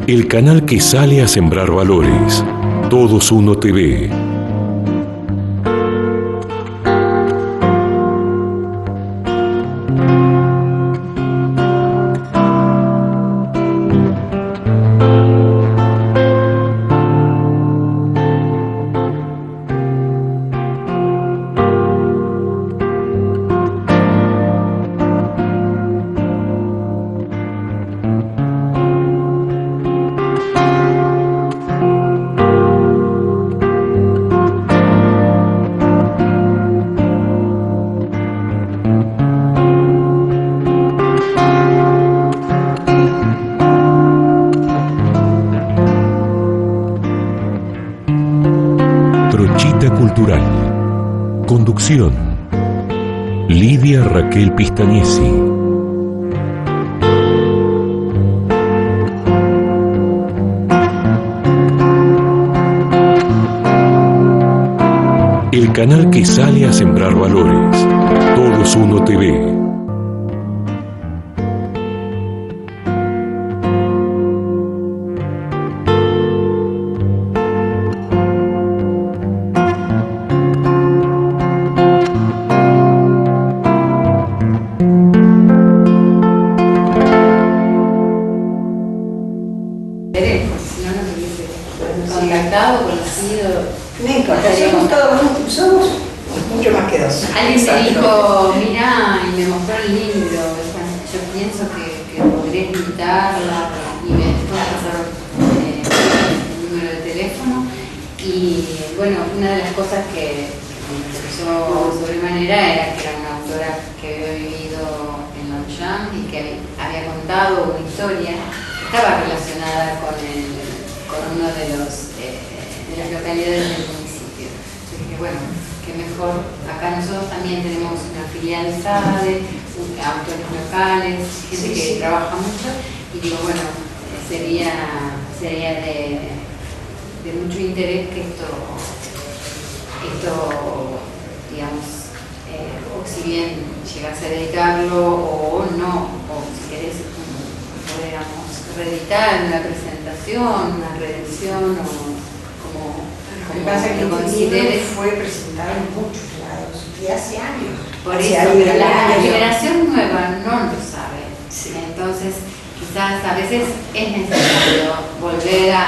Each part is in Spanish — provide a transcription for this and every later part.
El canal que sale a sembrar valores. Todos Uno TV. Trochita Cultural. Conducción: Lidia Raquel Pistañesi. El canal que sale a sembrar valores. Todos Uno TV. Contactado, conocido. No importa, somos mucho más que dos. Alguien me dijo, mira, y me mostró el libro. Bueno, yo pienso que podría invitarla y me pasaron el número de teléfono. Y bueno, una de las cosas que me interesó sobremanera era que era una autora que había vivido en Longchamp y que había contado una historia que estaba relacionada con uno de las localidades del municipio. Entonces dije, bueno, qué mejor. Acá nosotros también tenemos una filial de SADE, autores locales, gente que trabaja mucho, y digo, bueno, sería de mucho interés que esto digamos, o si bien llegase a dedicarlo o no, o si querés, podríamos reeditar una presentación, una reedición, o como Lo que pasa es que consideres. el libro fue presentado en muchos lados y hace años. Por eso, pero la generación nueva no lo sabe. Sí. Entonces, quizás a veces es necesario volver a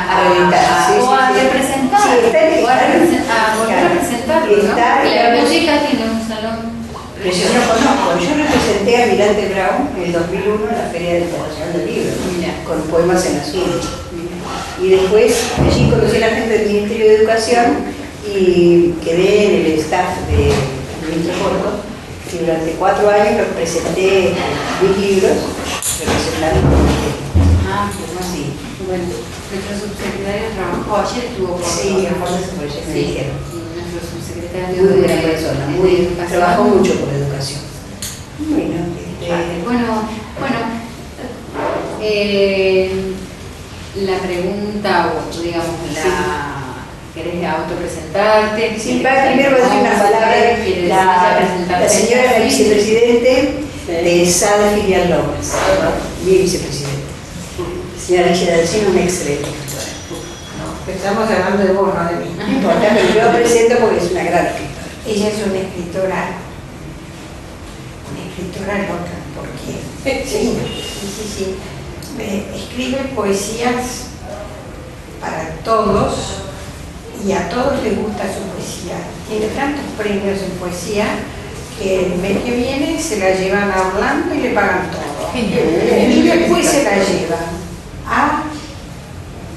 representar, volver a presentarlo, ¿no? La biblioteca tiene un salón. Pero yo no conozco. Yo representé a Almirante Brown en el 2001 en la Feria Internacional del Libro, con poemas en azul. Y después allí conocí a la gente del Ministerio de Educación y quedé en el staff del ministro Porto, y durante 4 años los presenté 10 libros representando el ministerio. Ah, pues bueno, Sí. bueno, nuestro subsecretario trabajó, ayer estuvo con Sí, en Fondo de Desarrollo, me dijeron. y nuestro subsecretario Muy buena persona, de educación. trabajó mucho por educación. Bueno, la pregunta, o digamos, ¿querés autopresentarte? sí, primero voy a decir una palabra. La señora es la vicepresidente de SADE Filial Lomas, mi vicepresidente. Señora Ligia Dalcino, una excelente escritora. Estamos hablando de vos, no de mí. No importa, pero yo la presento porque es una gran escritora. Ella es una escritora loca, porque sí. Escribe poesías para todos y a todos les gusta su poesía. Tiene tantos premios en poesía que el mes que viene se la llevan a Orlando y le pagan todo. Y después se la llevan a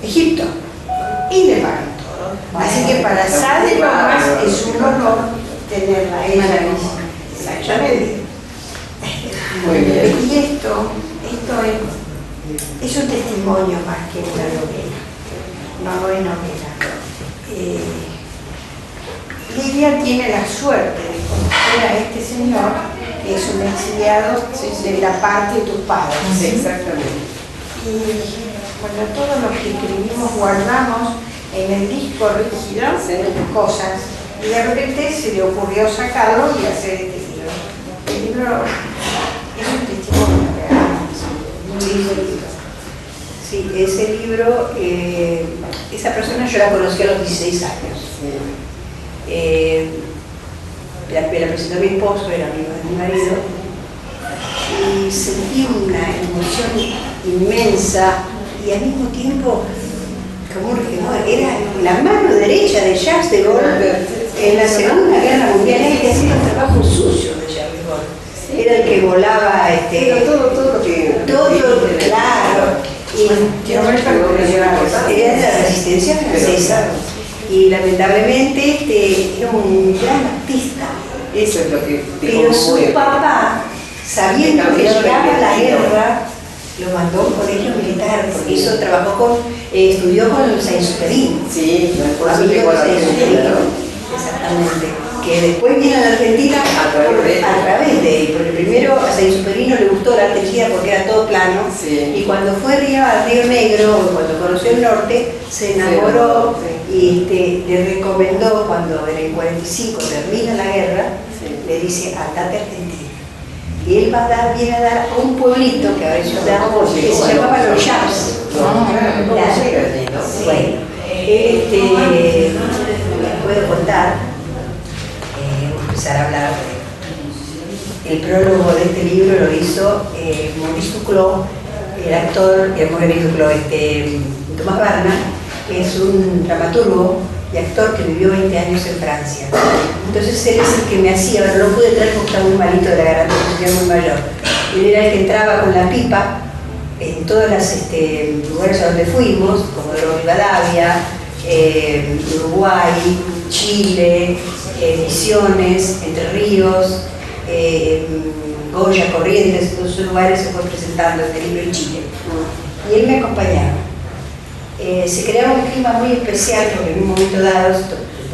Egipto y le pagan todo. Así que para SADE Lomas es un honor tenerla a ella. Exactamente. Y esto es un testimonio más que una novela. No es novela. Lidia tiene la suerte de conocer a este señor, que es un exiliado de la parte de tus padres. Exactamente. Y bueno, todos los que escribimos guardamos en el disco rígido cosas. Y de repente se le ocurrió sacarlo y hacer este libro. El libro es un testimonio real, muy lindo libro. Sí, ese libro, esa persona yo la conocí a los 16 años. Me la presentó mi esposo, era amigo de mi marido, y sentí una emoción inmensa y al mismo tiempo como un remor. Era la mano derecha de Jacques de Gaulle en la Segunda Guerra Mundial. Era el que hacía el trabajo sucio de Jacques de Gaulle. Era el que volaba todo lo que... todo, claro. Y era de la resistencia francesa. Y lamentablemente era un gran artista. Eso es lo que... Pero su papá, sabiendo que llegaba la guerra, lo mandó a un colegio militar, porque estudió con Saint-Exupéry. Sí, por eso Amigo llegó a la de Saint-Exupéry, Argentina. exactamente. Que después viene a la Argentina A través de él. porque primero a Saint-Exupéry no le gustó la Argentina porque era todo plano, Sí. y cuando fue a Río Negro, cuando conoció el norte, se enamoró y le recomendó, cuando en el 45 termina la guerra, le dice, andate a Argentina. Y él viene a dar a un pueblito que ahora es ciudad, que se llamaba Los Llaves. Bueno, les puedo contar, voy a empezar a hablar. El prólogo de este libro lo hizo Maurice Duclos, el actor, Maurice Duclos, Tomás Barna, que es un dramaturgo y actor que vivió 20 años en Francia. Entonces él es el que me hacía, pero no pude traer porque estaba muy malito de la garganta, porque era muy mayor. Él era el que entraba con la pipa en todos los lugares a donde fuimos, como Rivadavia, Uruguay, Chile, Misiones, Entre Ríos, Goya, Corrientes, todos esos lugares se fue presentando este libro en Chile. Y él me acompañaba. Se creaba un clima muy especial porque en un momento dado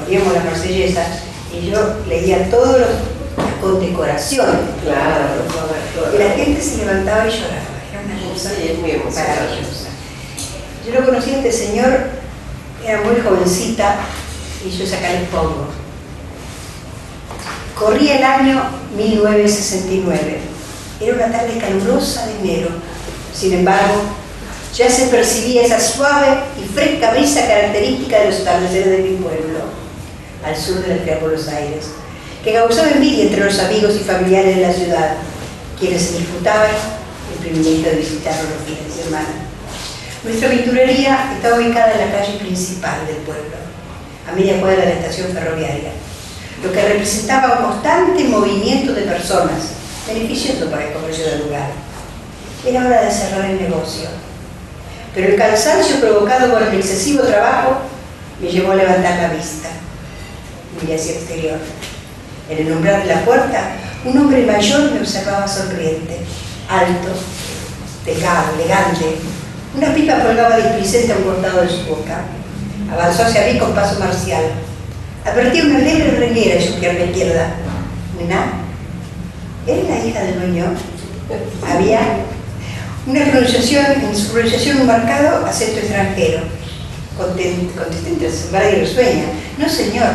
poníamos la Marsellesa y yo leía todas las condecoraciones. Claro. Y la gente se levantaba y lloraba. Era una cosa muy maravillosa. Yo lo conocí a este señor, era muy jovencita y yo acá les pongo. Corría el año 1969. Era una tarde calurosa de enero. Sin embargo, ya se percibía esa suave y fresca brisa característica de los atardeceres de mi pueblo, al sur de la ciudad de Buenos Aires, que causaba envidia entre los amigos y familiares de la ciudad, quienes disfrutaban el privilegio de visitarlo los fines de semana. Nuestra pinturería estaba ubicada en la calle principal del pueblo, a media cuadra de la estación ferroviaria, lo que representaba un constante movimiento de personas, beneficioso para el comercio del lugar. Era hora de cerrar el negocio, pero el cansancio provocado por el excesivo trabajo me llevó a levantar la vista. Miré hacia el exterior. En el umbral de la puerta, un hombre mayor me observaba sonriente, alto, delgado, elegante. Una pipa colgaba displicente a un costado de su boca. Avanzó hacia mí con paso marcial. Advertí una leve reguera en su pierna izquierda. ¿Nena? ¿Eres la hija del dueño? Había en su pronunciación un marcado acento extranjero. Contesté entre sembrada y risueña. No, señor,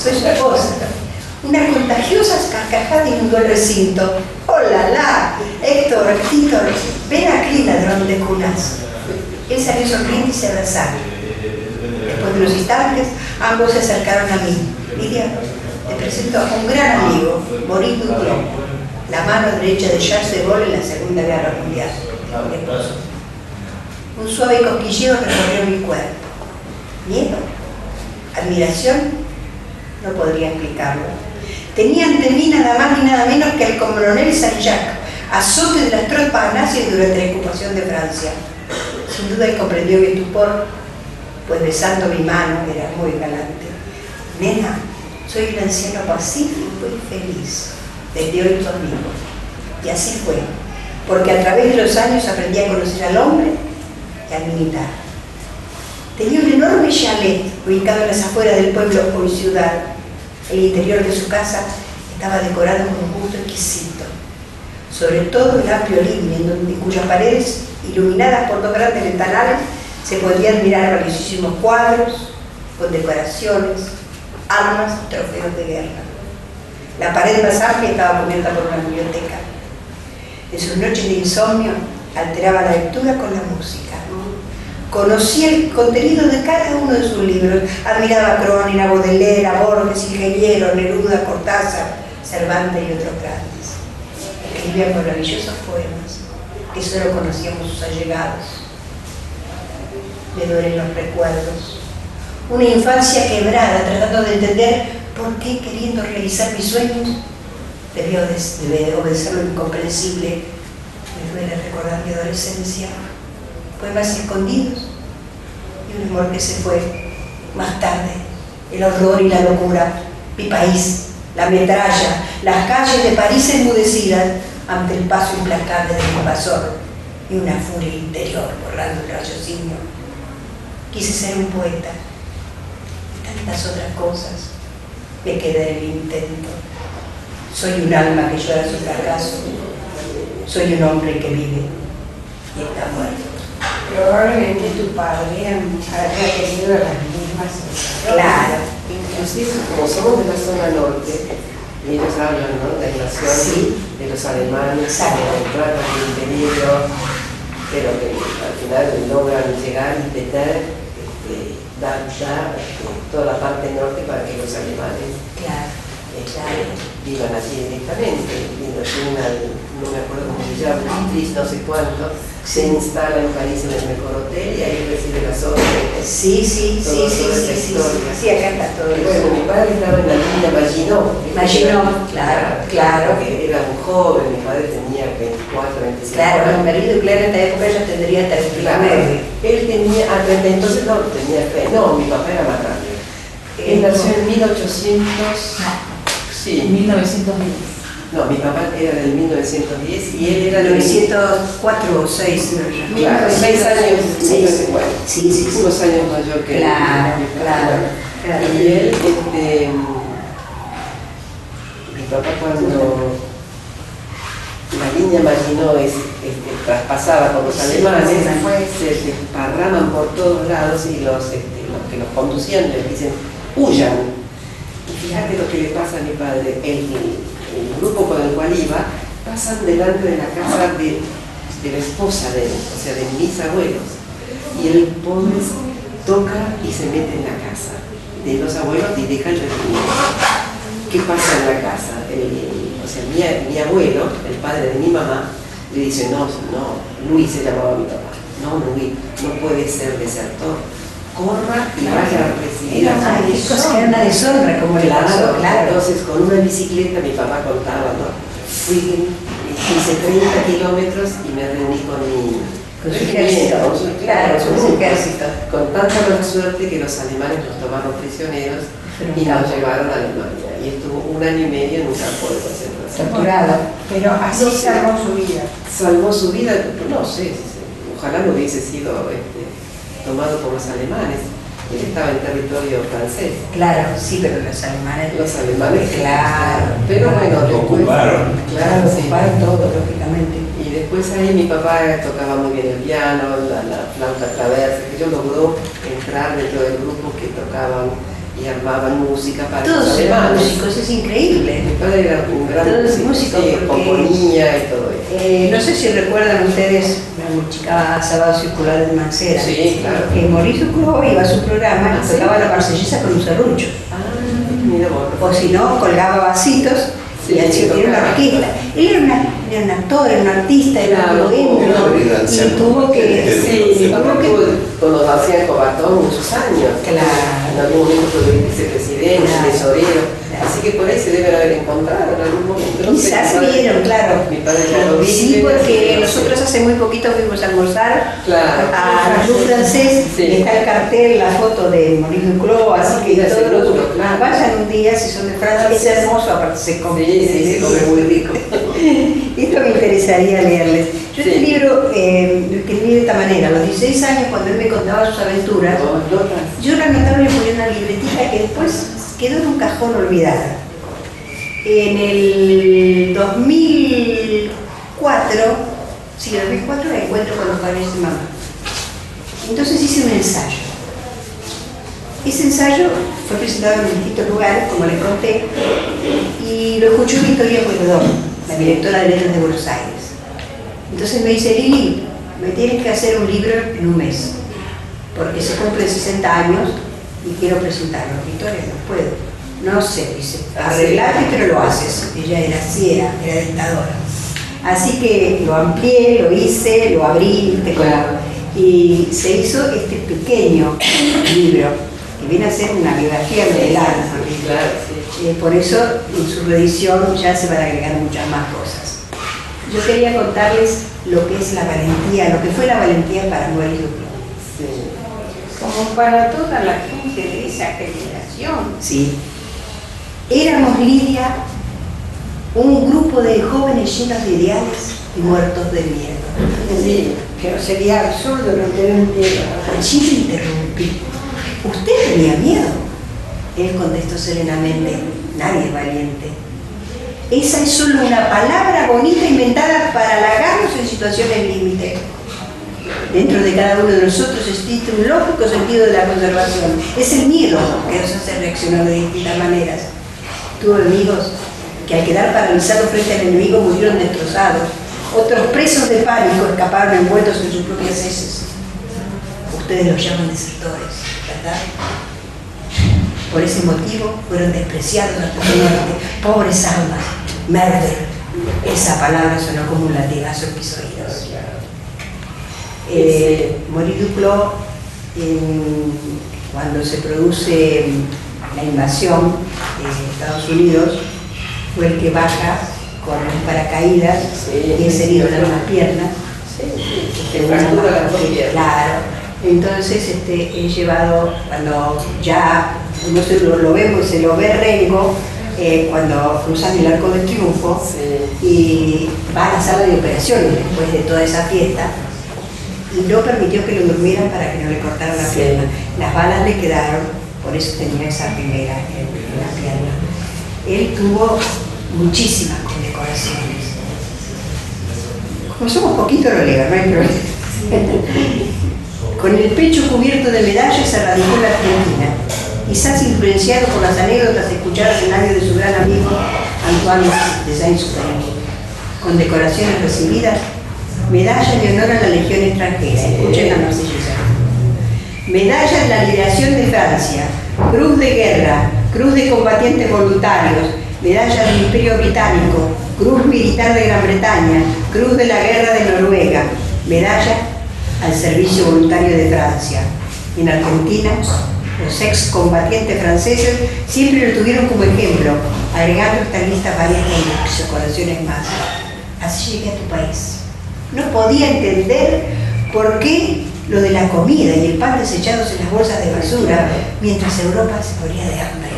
soy su esposa. Una contagiosa carcajada inundó el recinto. ¡Hola, la! Héctor, ven aquí, ladrón de cunas. Él salió sonriente y se abrazaron. Después de unos instantes, ambos se acercaron a mí. Lidia, te presento a un gran amigo, Maurice Duclos, la mano derecha de Jacques de Gaulle en la Segunda Guerra Mundial. Un suave cosquilleo recorrió mi cuerpo. Miedo, admiración, no podría explicarlo. Tenía ante mí nada más ni nada menos que el coronel Saint-Jacques, azote de las tropas nazis durante la ocupación de Francia. Sin duda él comprendió mi estupor, pues besando mi mano era muy galante. Nena, soy un anciano pacífico y feliz. Desde hoy tu amigo. Y así fue, porque a través de los años aprendí a conocer al hombre y al militar. Tenía un enorme chalet ubicado en las afueras del pueblo o ciudad. El interior de su casa estaba decorado con un gusto exquisito. Sobre todo el amplio living, en cuyas paredes, iluminadas por dos grandes ventanales, se podían mirar valiosísimos cuadros, con decoraciones, armas y trofeos de guerra. La pared más amplia estaba cubierta por una biblioteca. En sus noches de insomnio alteraba la lectura con la música. Conocía el contenido de cada uno de sus libros. Admiraba a Cronin, a Baudelaire, a Borges, Ingeniero, Neruda, Cortázar, Cervantes y otros grandes. Escribía maravillosos poemas que solo conocíamos sus allegados. Me duelen los recuerdos. Una infancia quebrada, tratando de entender por qué, queriendo realizar mis sueños, debía obedecer lo incomprensible. Me duele recordar mi adolescencia. Poemas escondidos y un amor que se fue más tarde. El horror y la locura, mi país, la metralla, las calles de París enmudecidas ante el paso implacable del invasor y una furia interior borrando el raciocinio. Quise ser un poeta y tantas otras cosas. Me quedé en el intento. Soy un alma que llora su fracaso. Soy un hombre que vive y está muerto. Probablemente tu padre haya tenido las mismas sensaciones. Claro. Inclusive, como somos de la zona norte, y ellos hablan, ¿no?, de la invasión Sí. de los alemanes, Exacto. de entrar al interior, pero que al final logran llegar y meter, dar toda la parte norte para que los alemanes Claro. vivan allí directamente. Y no me acuerdo cómo se llama, Tris no sé cuánto, se instala en París en el mejor hotel y ahí recibe las órdenes. Sí, Toda esa historia. sí, acá está todo Y eso. bueno, mi padre estaba en la línea Maginot. Maginot, claro. Que era un joven, mi padre tenía 24, 25 Claro, años. Merlín Ducler en esta época ya tendría 39. Él tenía, a 30, entonces no tenía fe. No, mi papá era más grande. Él nació en 1800. Sí. 1910. No, mi papá era del 1910 y él era del 904 o 6, no, ya. Claro, 6 años, Sí, bueno, sí. unos años mayor que Claro, él. claro. Y él, mi papá cuando la línea Maginot traspasaba con los alemanes, se desparraman por todos lados y los que los conducían les dicen, huyan. Y fíjate lo que le pasa a mi padre, el grupo con el cual iba, pasan delante de la casa de la esposa de él, o sea, de mis abuelos. Y el pobre toca y se mete en la casa de los abuelos y deja el regimiento. ¿Qué pasa en la casa? O sea, mi abuelo, el padre de mi mamá, le dice, no, Luis se llamaba mi papá, no, Luis, no puede ser desertor, corra y vaya a recibir a su Era una deshonra, como le pasó, claro. Entonces, con una bicicleta, mi papá contaba, ¿no? Hice 30 kilómetros y me reuní con mi Con su ejército, claro, con su ejército. Con tanta mala suerte que los alemanes nos tomaron prisioneros y nos llevaron a Alemania. Y estuvo 1 año y medio en un campo de concentración. Torturado. Pero así salvó su vida. Salvó su vida, no sé, ojalá no hubiese sido tomado por los alemanes. Él estaba en territorio francés. Claro, sí, pero los alemanes. Claro. Pero bueno, Lo ocuparon. Claro, sí. Ocuparon todo, lógicamente. Y después ahí mi papá tocaba muy bien el piano, la flauta traversa, que yo logró entrar dentro del grupo que tocaban y armaban música para Todos los eran alemanes. músicos, es increíble. Mi padre era un gran Todos músico, músicos, sí, porque- componía y todo eso. No sé si recuerdan ustedes la música Sábado Circular de Mancera. Sí, claro. Que Maurice Duclos iba a su programa Ah, y ¿sí? tocaba la marsellesa con un serrucho. Mira vos. O si no, colgaba vasitos Sí, y así sí, era una tocaba. orquesta. Él era un actor, era un artista, era Claro, un bohemio, y tuvo que... Sí, mi papá tuvo que... cuando hacía Cobatón muchos años. Claro. En algún momento fue vicepresidente, Claro. tesorero. Así que por ahí se deben haber encontrado en algún momento. No sé, Quizás mi padre- vieron, claro. Mi padre ya lo Sí, vive, porque sí. nosotros hace muy poquito fuimos a almorzar Claro. a la Club Francés, Sí. y está el cartel, la foto de Maurice Duclos, así que Mira, todos los seguro, claro. vayan un día si son de Francia, es hermoso, aparte se come. Sí, se come muy rico. Esto me interesaría leerles. Yo este Sí. libro lo escribí de esta manera, a los 16 años cuando él me contaba sus aventuras, yo lo anotaba y le ponía una libretita que después quedó en un cajón olvidada. En el 2004, sí, en el 2004 me encuentro con los padres de mamá. Entonces hice un ensayo. Ese ensayo fue presentado en distintos lugares, como les conté, y lo escuchó Victoria Pueyrredón, la directora de Letras de Buenos Aires. Entonces me dice, Lili, me tienes que hacer un libro en un mes. porque se cumplen 60 años y quiero presentarlo. Victoria, no puedo. No sé, dice, arreglate, pero lo haces. Ella era así, era dictadora. Así que lo amplié, lo hice, lo abrí, ¿viste? Y se hizo este pequeño libro, que viene a ser una biografía novelada. Por eso en su reedición ya se van a agregar muchas más cosas. Yo quería contarles lo que es la valentía, lo que fue la valentía para Maurice Duclos. Como para toda la gente de esa generación. Sí. Éramos, Lidia, un grupo de jóvenes llenos de ideales y muertos de miedo. Sí, pero sería absurdo no tener miedo. Allí me interrumpí. ¿Usted tenía miedo? Él contestó serenamente, nadie es valiente. Esa es solo una palabra bonita inventada para halagarnos en situaciones límite. Dentro de cada uno de nosotros existe un lógico sentido de la conservación. Es el miedo que nos hace reaccionar de distintas maneras. Tuve amigos que al quedar paralizados frente al enemigo murieron destrozados. Otros presos de pánico escaparon envueltos en sus propias heces. Ustedes los llaman desertores, ¿verdad? Por ese motivo fueron despreciados hasta su muerte. Pobres almas. Murder. Esa palabra sonó como un latigazo en mis oídos. Maurice Duclos, cuando se produce la invasión de Estados Unidos, fue el que baja con un paracaídas y es herido en las piernas. Claro. Entonces es llevado, cuando ya no se lo vemos, se lo ve Rengo, cuando cruzan el Arco del Triunfo, y va a la sala de operaciones después de toda esa fiesta, y no permitió que lo durmieran para que no le cortaran la pierna. Las balas le quedaron, por eso tenía esa primera en la pierna. Él tuvo muchísimas condecoraciones. Como somos poquitos lo leo, no hay problema. Con el pecho cubierto de medallas se radicó en la Argentina, quizás influenciado por las anécdotas escuchadas en labios de su gran amigo Antoine de Saint-Exupéry. Condecoraciones recibidas: medalla de honor a la Legión extranjera, escuchen la marsellesa, medalla de la liberación de Francia, cruz de guerra, cruz de combatientes voluntarios, medalla del Imperio Británico, cruz militar de Gran Bretaña, cruz de la guerra de Noruega, medalla al servicio voluntario de Francia. En Argentina, los excombatientes franceses siempre lo tuvieron como ejemplo, agregando a esta lista varias condecoraciones más. Así llegué a tu país. No podía entender por qué lo de la comida y el pan desechados en las bolsas de basura, mientras Europa se moría de hambre.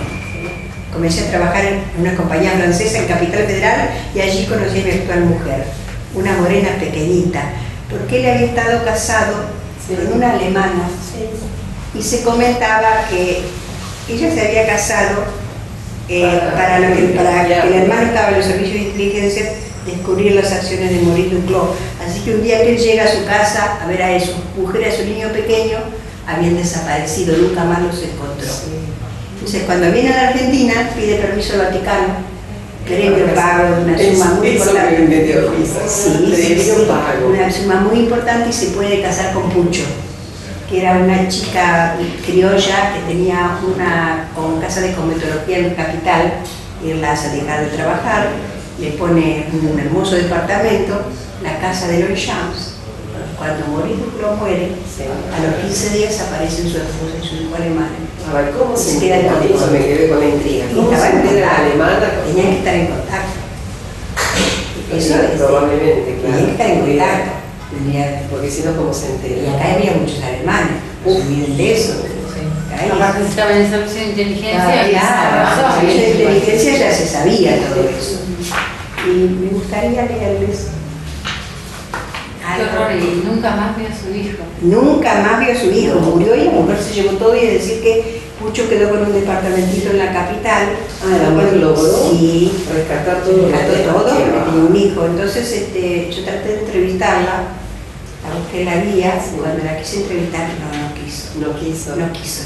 Comencé a trabajar en una compañía francesa en Capital Federal y allí conocí a mi actual mujer, una morena pequeñita, porque él había estado casado con una alemana y se comentaba que ella se había casado para que el hermano estaba en los servicios de inteligencia, descubrir las acciones de Maurice Duclos. Así que un día que él llega a su casa a ver a su mujer y a su niño pequeño, habían desaparecido, nunca más los encontró. Entonces, cuando viene a la Argentina, pide permiso al Vaticano, premio pago de una suma muy importante. Una suma muy importante, y se puede casar con Pucho, que era una chica criolla que tenía una casa de cosmetología en Capital, y él la hace dejar de trabajar, le pone un hermoso departamento, la casa de los Champs. Cuando Maurice Duclos muere, a los 15 días aparecen su esposa y su hijo alemán. A ver, ¿cómo se queda en contacto? Eso me quedé con la intriga. Y ¿Cómo estaba se en entera la contacto. alemana? Tenían que estar en contacto. Eso es, probablemente, claro. tenían que estar en contacto. Porque si no, ¿cómo se Y entera? acá había muchos alemanes, viven de eso. Aparte estaba en el servicio de inteligencia. Claro, en la inteligencia ya se sabía todo eso. Y me gustaría leerles Qué horror, y nunca más vio a su hijo. Nunca más vio a su hijo, murió y la mujer se llevó todo, y decir que Pucho quedó con un departamentito en la capital. La mujer logró sí, rescatar todo. rescató todo, porque tenía un hijo. Entonces yo traté de entrevistarla, la busqué la guía, cuando la quise entrevistar no quiso. No quiso. No quiso.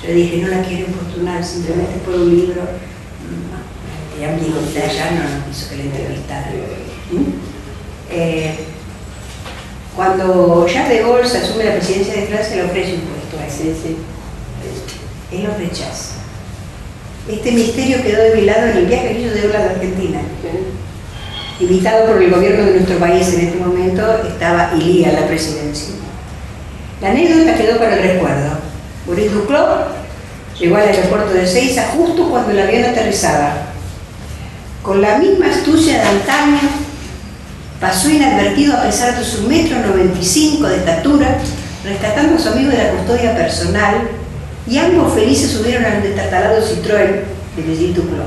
Yo le dije, no la quiero importunar, simplemente por un libro. No, ya me dijo, de allá no quiso que la entrevistara. Cuando Charles de Gaulle se asume la presidencia de Francia, le ofrece un puesto a él. Sí. Él lo rechaza. Este misterio quedó develado en el viaje que hizo de Gaulle a la Argentina. Invitado por el gobierno de nuestro país en este momento, estaba Ilía en la presidencia. La anécdota quedó para el recuerdo. Boris Duclos llegó al aeropuerto de Ezeiza justo cuando el avión aterrizaba. Con la misma astucia de antaño, pasó inadvertido a pesar de su 1,95 m de estatura, rescatando a su amigo de la custodia personal, y ambos felices subieron al destartalado Citroën de Boris Duclos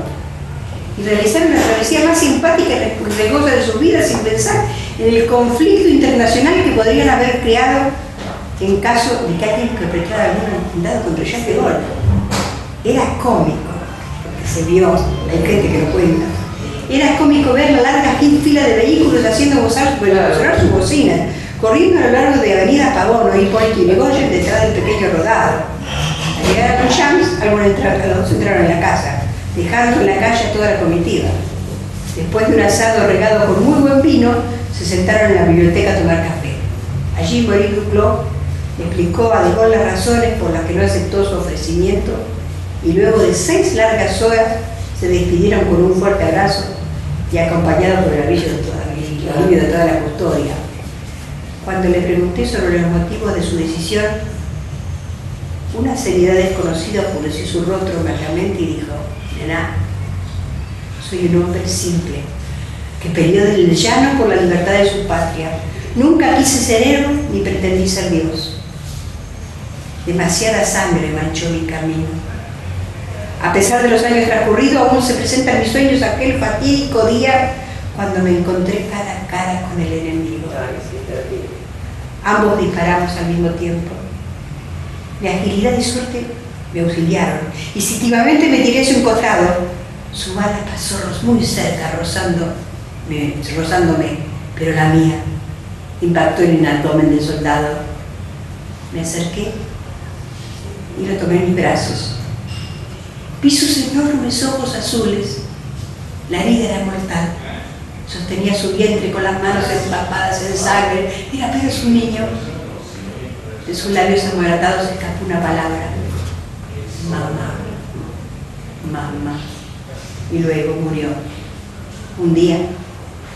y realizaron la travesía más simpática y riesgosa de sus vidas sin pensar en el conflicto internacional que podrían haber creado en caso de que alguien perpetrara algún atentado contra Charles de Gaulle. Era cómico, porque se vio, hay gente que lo cuenta, era cómico ver la larga fila de vehículos haciendo sonar sus bocinas, corriendo a lo largo de Avenida Pavón, Hipólito y Yrigoyen detrás del pequeño rodado. Al llegar a los Champs, algunos entraron en la casa, dejando en la calle a toda la comitiva. Después de un asado regado con muy buen vino, se sentaron en la biblioteca a tomar café. Allí Boris Duclos explicó a De Gaulle las razones por las que no aceptó su ofrecimiento, y luego de 6 largas horas se despidieron con un fuerte abrazo y acompañados por el alivio de toda la custodia. Cuando le pregunté sobre los motivos de su decisión, una seriedad desconocida oscureció su rostro amargamente y dijo: nena, soy un hombre simple, que peleó del llano por la libertad de su patria. Nunca quise ser héroe ni pretendí ser Dios. Demasiada sangre manchó mi camino. A pesar de los años transcurridos, aún se presenta en mis sueños aquel fatídico día cuando me encontré cara a cara con el enemigo. Ambos disparamos al mismo tiempo. Mi agilidad y suerte me auxiliaron. Instintivamente me tiré hacia un costado. Su bala pasó muy cerca, rozándome, pero la mía impactó en el abdomen del soldado. Me acerqué y lo tomé en mis brazos. Vi sus enormes ojos azules. La herida era mortal. Sostenía su vientre con las manos empapadas en sangre. Era apenas un niño. De sus labios amoratados escapó una palabra: mamá, mamá. Y luego murió. Un día,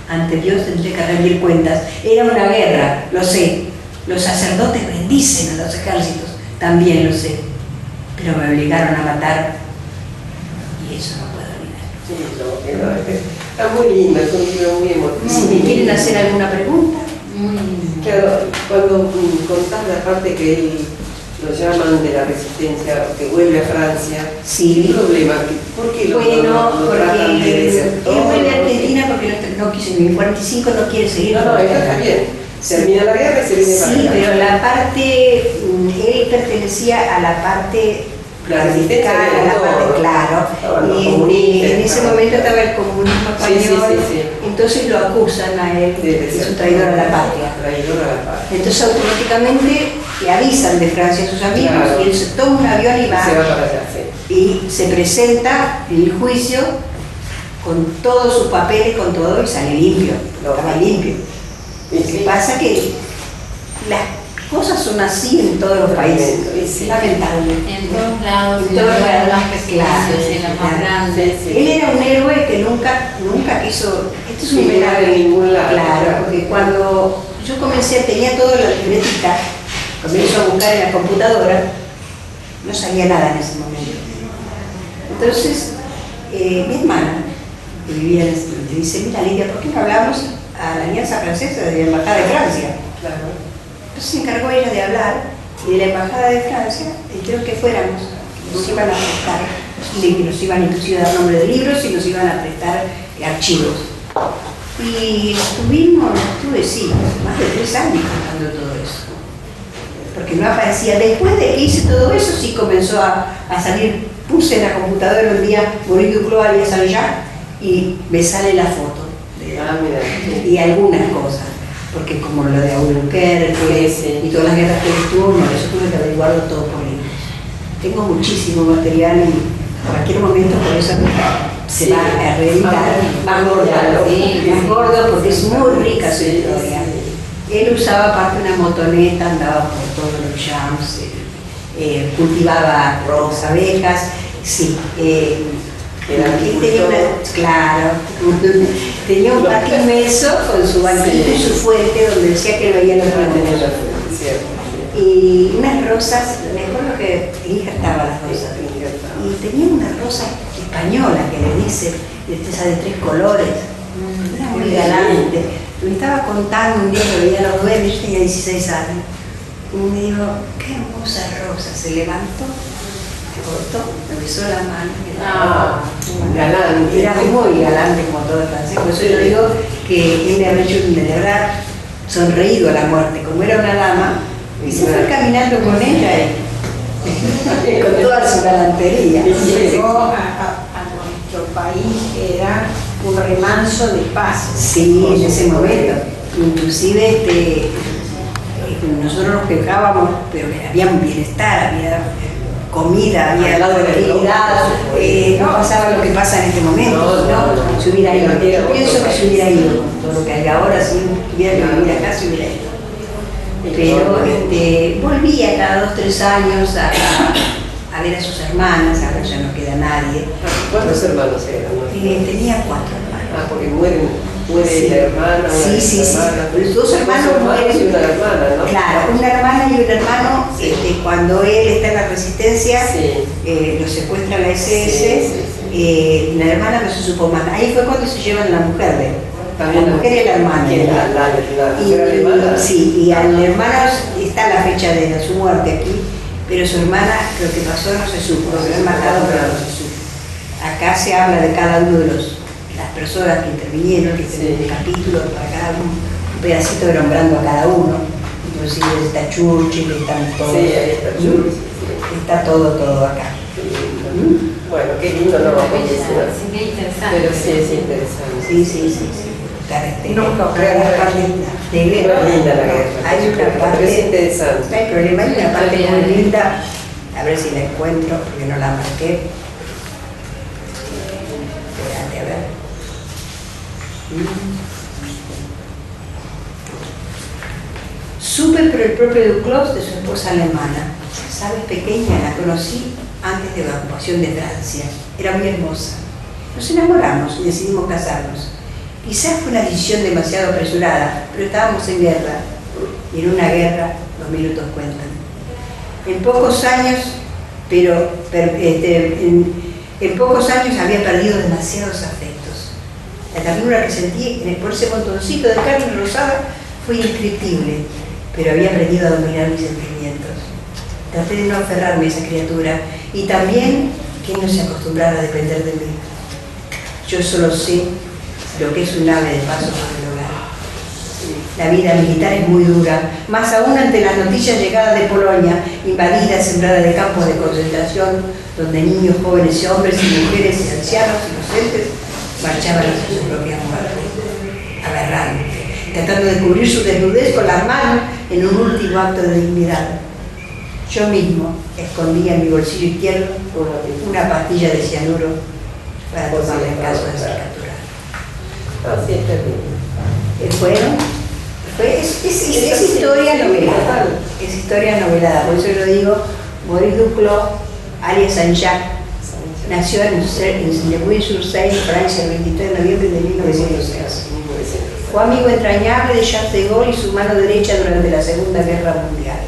ante Dios tendré que rendir cuentas. Era una guerra, lo sé. Los sacerdotes bendicen a los ejércitos, también lo sé. Pero me obligaron a matar, y eso no puedo olvidar. Sí, está muy lindo, es un libro muy emotivo. Si me quieren hacer alguna pregunta. Claro, cuando contás la parte que él lo llaman de la resistencia, que vuelve a Francia, Sí. ¿qué problema? ¿Por qué lo tratan de porque desertor? él vuelve a Argentina porque no quiso, en el 45 no quiere seguir. No, eso está bien. Se termina la guerra y se viene para Sí, acá. pero la parte, él pertenecía a la parte La resistencia radical, de a la parte, todo. claro. Estaban los Y comunistas, en ese estaban- momento estaba el comunismo Sí, español, sí. entonces lo acusan a él de que es un traidor a la patria. Traidor a la patria. Entonces automáticamente le avisan de Francia a sus amigos, Claro. y él se toma un avión y Se va va. para allá, sí. Y se presenta en el juicio con todos sus papeles, con todo, y sale limpio, estaba limpio. Y Lo que pasa que las cosas son así en todos los países, es lamentable. En todos lados, En todos en lados, las más pequeñas, en las más grandes. Sí. Él era un héroe que nunca quiso, este es un Sí, homenaje, de ningún lado, claro, claro. porque cuando yo comencé, tenía toda la libretita, comienzo a buscar en la computadora, no salía nada en ese momento. Entonces, mi hermana, que vivía en ese momento, dice: mira, Lidia, ¿por qué no hablamos a la Alianza Francesa de la Embajada de Francia? Claro. Entonces se encargó ella de hablar, y de la Embajada de Francia, y creo que fuéramos, nos iban a prestar, y nos iban inclusive a dar nombre de libros y nos iban a prestar archivos. Y estuve sí, más de 3 años contando todo eso. Porque no aparecía. Después de que hice todo eso, sí comenzó a salir. Puse en la computadora un día Boris Duclos alias Saint-Jacques y me sale la foto de Ah, mira. y algunas cosas. Porque como lo de Albuquerque Sí. y todas las guerras que él estuvo, no, eso tuve que averiguarlo todo por libros. Tengo muchísimo material y en cualquier momento por eso se Sí. va a reeditar más gordo, Sí. más gordo porque es muy rica su Sí, historia. sí. Él usaba aparte una motoneta, andaba por todos los jams, cultivaba abejas, sí. Claro, tenía un patín inmenso con su banquito y su fuente donde decía que veía los ratones. Y unas rosas, me acuerdo que injertaba las rosas. Y tenía una rosa española que le dice, esa de 3 colores, era muy galante. Me estaba contando un día que veía los duendes, yo tenía 16 años. Y me dijo, qué hermosa rosa, se levantó. Cortó, me besó la mano. Galante. Era muy galante como todo el francés. Por eso yo digo que él le había hecho haber sonreído a la muerte. Como era una dama, y se fue caminando con ella y con toda su galantería. Llegó a nuestro país, que era un remanso de paz. Sí, en ese momento. Inclusive nosotros nos quejábamos, pero había un bienestar, había comida, había tranquilidad, no pasaba lo que pasa en este momento, ¿no? Se hubiera ido. Yo pienso que se hubiera ido, todo lo que hay ahora, si hubiera que vivir acá, se hubiera ido. Pero volvía cada 2 o 3 años a ver a sus hermanas, ahora ya no queda nadie. ¿Cuántos hermanos eran? Tenía 4 hermanos. Ah, porque muere sí. La hermana, sí. Los 2 hermanos mueren. Y una hermana, ¿no? Claro, una hermana y un hermano, cuando él está en la resistencia, lo secuestra la SS, la hermana no se supo más. Ahí fue cuando se llevan a la mujer de él. La mujer y la hermana. Sí, y al hermano está la fecha de su muerte aquí, pero su hermana, lo que pasó no se supo, lo han matado, pero no se supo. Acá se habla de cada uno de las personas que intervinieron, que tienen un capítulo para cada uno, un pedacito de nombrando a cada uno. Inclusive está Churchill, están todos. Sí, está Churchill. Está todo acá. Bueno, qué lindo no va a Sí, qué interesante. Pero sí es interesante. Sí. Nunca creo la parte de guerra. Muy linda la guerra. Hay una parte. Es interesante. No hay problema, hay una parte muy linda. A ver si la encuentro, porque no la marqué. Espérate, a ver. Supe por el propio Duclos de su esposa alemana. Sabes, pequeña, la conocí antes de la ocupación de Francia. Era muy hermosa. Nos enamoramos y decidimos casarnos. Quizás fue una decisión demasiado apresurada, pero estábamos en guerra. Y en una guerra los minutos cuentan. En pocos años, en pocos años había perdido demasiados afectos. La ternura que sentí por ese montoncito de carne rosada fue indescriptible, pero había aprendido a dominar mis sentimientos. Traté de no aferrarme a esa criatura y también que no se acostumbrara a depender de mí. Yo solo sé lo que es un ave de paso por el hogar. La vida militar es muy dura, más aún ante las noticias llegadas de Polonia, invadida, sembrada de campos de concentración, donde niños, jóvenes y hombres y mujeres y ancianos inocentes marchaban hacia su propia muerte, aberrante, tratando de cubrir su desnudez con las manos en un último acto de dignidad. Yo mismo escondía en mi bolsillo izquierdo una pastilla de cianuro para tomarla en caso de ser capturada. Así es terrible. Es historia novelada. Es historia novelada, por eso yo digo, Maurice Duclos, alias Saint-Jacques, nació en Neuilly-sur-Seine, Francia, el 23 de noviembre de 1906. Fue amigo entrañable de Charles de Gaulle y su mano derecha durante la Segunda Guerra Mundial.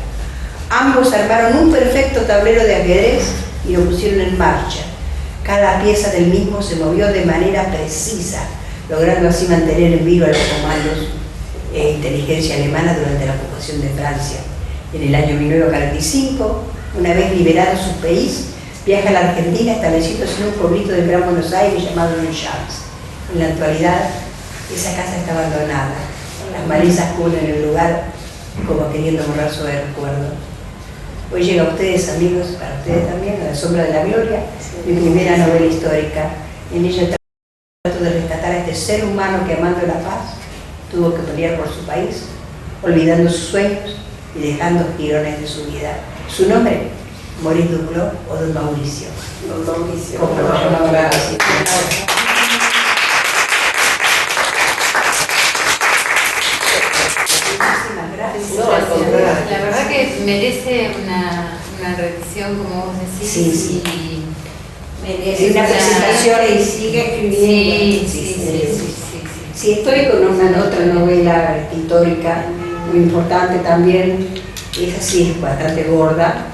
Ambos armaron un perfecto tablero de ajedrez y lo pusieron en marcha. Cada pieza del mismo se movió de manera precisa, logrando así mantener en vivo a los comandos e inteligencia alemana durante la ocupación de Francia. En el año 1945, una vez liberado su país, viaja a la Argentina, estableciéndose en un pueblito del Gran Buenos Aires llamado Les Champs. En la actualidad, esa casa está abandonada. Las malezas cubren el lugar como queriendo borrar su recuerdo. Hoy llega a ustedes, amigos, para ustedes también, A la sombra de la gloria, mi primera novela histórica. En ella trato de rescatar a este ser humano que, amando la paz, tuvo que pelear por su país, olvidando sus sueños y dejando girones de su vida. Su nombre, Maurice Duclos o Don Mauricio. Don Mauricio. Como lo llamaban así. Muchísimas merece una revisión, como vos decís. Sí. Merece una presentación y sigue escribiendo. Sí, estoy con una otra novela histórica muy importante también, esa sí es bastante gorda,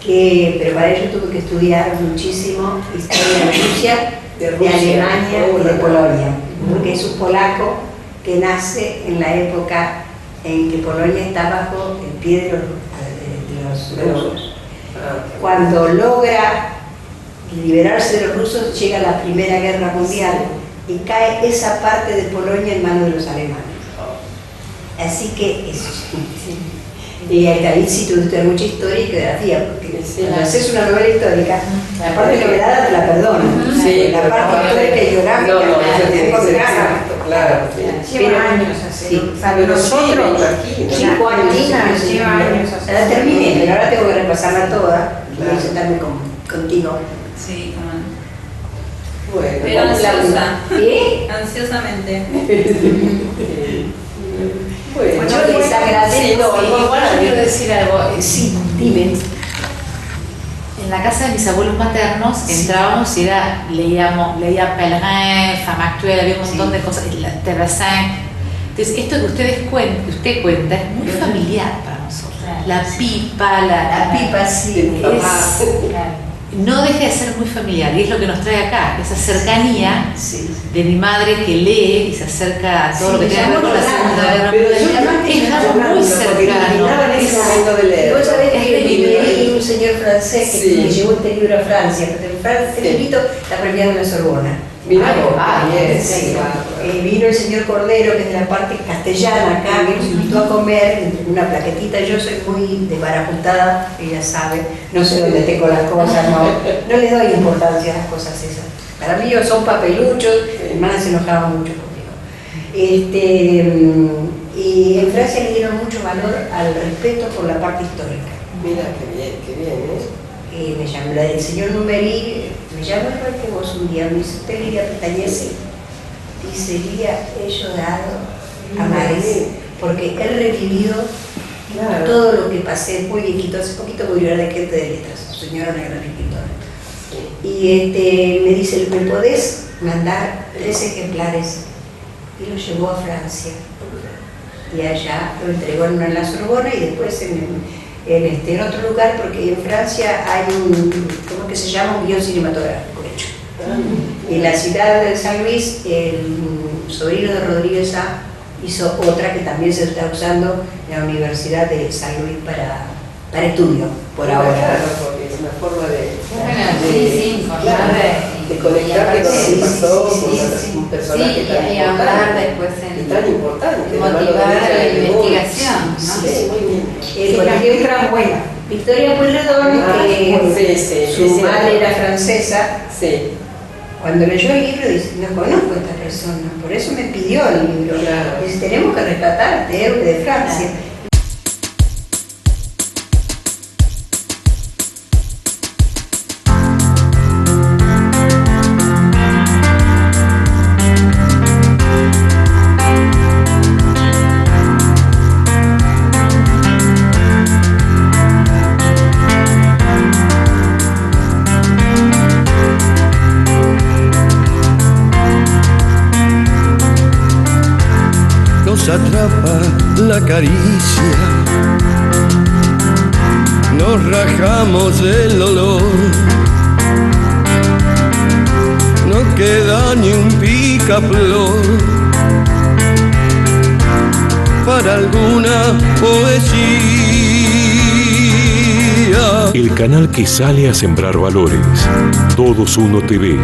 pero para ello tuve que estudiar muchísimo historia de Rusia, de Alemania y de Polonia, porque es un polaco que nace en la época en que Polonia está bajo el pie de los rusos. Cuando logra liberarse de los rusos, llega la Primera Guerra Mundial y cae esa parte de Polonia en manos de los alemanes. Así que eso. Y ahí sí tuve que estudiar mucha historia y geografía, porque cuando haces una novela histórica, la parte novelada te la perdonan. Sí, la parte histórica y geográfica, claro. Lleva años hacer. Para nosotros, 5 años. lleva años hacer. La terminé, pero ahora tengo que repasarla toda y sentarme contigo. Sí, Bueno, pero ansiosa. ¿Qué? Ansiosamente. Bueno, yo les agradezco. Igual yo quiero decir algo. Sí, dime. En la casa de mis abuelos maternos entrábamos y leía Pellegrin, Femme Actuelle, había un montón de cosas, Terrassin. Entonces, esto que usted cuenta es muy familiar para nosotros. La pipa, La pipa, sí. no deja de ser muy familiar y es lo que nos trae acá, esa cercanía de mi madre que lee y se acerca a todo lo que tiene que ver con la Segunda Guerra Mundial. Es algo muy cercano. En ese momento de leer. Vos sabés que leí un señor francés que llevó este libro a Francia, porque en Francia este librito está premiado en la Sorbona. Mirá vos, bien, Sí. Vino el señor Cordero, que es de la parte castellana acá, que nos invitó a comer, entre una plaquetita. Yo soy muy desbarajutada, ella sabe, no sé dónde tengo las cosas, no le doy importancia a las cosas esas. Para mí son papeluchos, mi hermana se enojaba mucho conmigo. Y en Francia le dieron mucho valor al respeto por la parte histórica. Mira, qué bien, Me llamó el señor Numeri, me llamó igual que vos un día, me dice, ¿usted Lidia Pestañese? Dice, Lidia, he llorado a mares, porque he revivido todo lo que pasé, muy viejito, hace poquito murió la gente de letras, su señora una gran escritora. Y me dice, ¿me podés mandar 3 ejemplares? Y lo llevó a Francia, y allá lo entregó en la Sorbona y después en otro lugar, porque en Francia hay ¿cómo que se llama? Un guión cinematográfico hecho. En la ciudad de San Luis, el sobrino de Rodríguez A. hizo otra que también se está usando en la Universidad de San Luis para estudio, por ahora. Claro, porque es una forma de conectarte con lo que pasó, con un personaje tan y hablar después tan importante, motivar la investigación, ¿no? Sí, muy bien. Por ejemplo, Victoria Pueyrredón, su madre era francesa. Sí. Cuando leyó el libro dice, no conozco a esta persona, por eso me pidió el libro. Dice, tenemos que rescatarte, de Francia. Atrapa la caricia, nos rajamos del olor, no queda ni un picaflor para alguna poesía. El canal que sale a sembrar valores. Todos Uno TV.